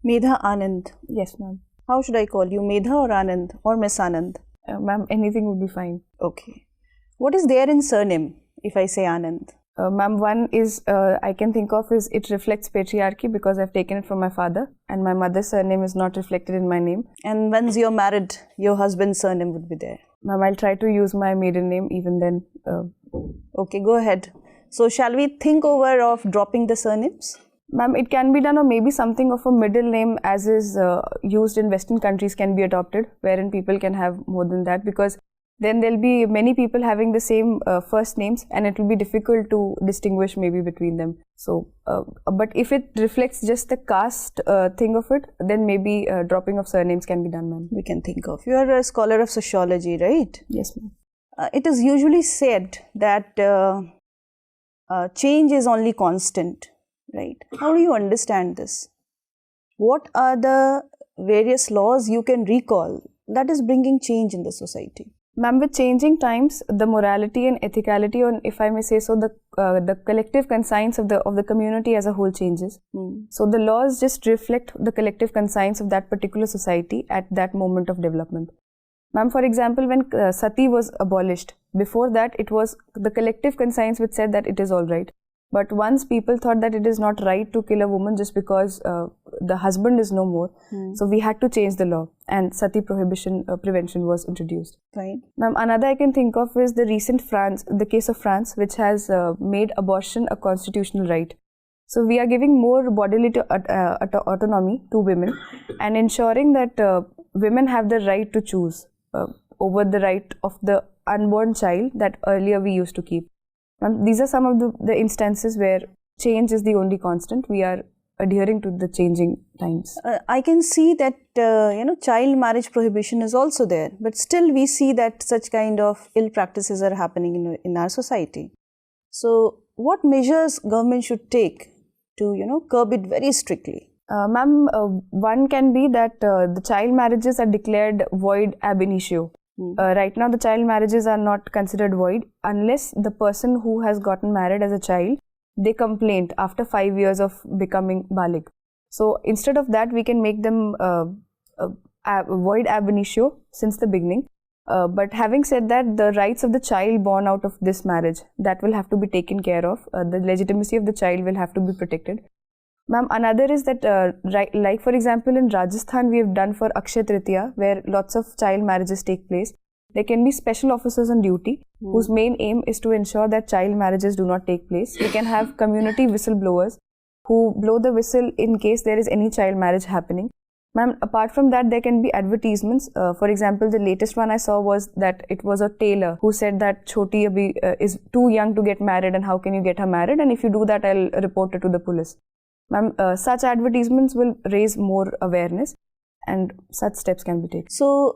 Medha Anand. Yes, ma'am. How should I call you? Medha or Anand or Miss Anand? Ma'am, anything would be fine. Okay. What is there in surname if I say Anand? Ma'am, one is I can think of is it reflects patriarchy because I've taken it from my father, and my mother's surname is not reflected in my name. And once you're married, your husband's surname would be there. Ma'am, I'll try to use my maiden name even then. Okay, go ahead. So shall we think over of dropping the surnames? Ma'am, it can be done, or maybe something of a middle name as is used in Western countries can be adopted, wherein people can have more than that, because then there'll be many people having the same first names and it will be difficult to distinguish maybe between them. So, but if it reflects just the caste thing of it, then maybe dropping of surnames can be done, ma'am. We can think of. You are a scholar of sociology, right? Yes, ma'am. It is usually said that change is only constant, right? How do you understand this? What are the various laws you can recall that is bringing change in the society? Ma'am, with changing times, the morality and ethicality, or if I may say so, the collective conscience of the community as a whole changes. So the laws just reflect the collective conscience of that particular society at that moment of development. Ma'am, for example, when sati was abolished, before that it was the collective conscience which said that it is all right. But once people thought that it is not right to kill a woman just because the husband is no more, so we had to change the law and sati prohibition prevention was introduced. Right. Ma'am, another I can think of is the case of France, which has made abortion a constitutional right. So we are giving more bodily autonomy to women and ensuring that women have the right to choose over the right of the unborn child that earlier we used to keep. These are some of the instances where change is the only constant. We are adhering to the changing times. I can see that child marriage prohibition is also there, but still we see that such kind of ill practices are happening in our society. So what measures government should take to curb it very strictly? Ma'am, one can be that the child marriages are declared void ab initio. Right now, the child marriages are not considered void unless the person who has gotten married as a child, they complained after 5 years of becoming balig. So instead of that, we can make them void ab initio since the beginning. But having said that, the rights of the child born out of this marriage, that will have to be taken care of. The legitimacy of the child will have to be protected. Ma'am, another is that, like for example, in Rajasthan, we have done for Akshaya Tritiya, where lots of child marriages take place. There can be special officers on duty whose main aim is to ensure that child marriages do not take place. We can have community whistleblowers who blow the whistle in case there is any child marriage happening. Ma'am, apart from that, there can be advertisements. For example, the latest one I saw was that it was a tailor who said that Choti abhi is too young to get married and how can you get her married, and if you do that, I'll report it to the police. Ma'am, such advertisements will raise more awareness and such steps can be taken. So,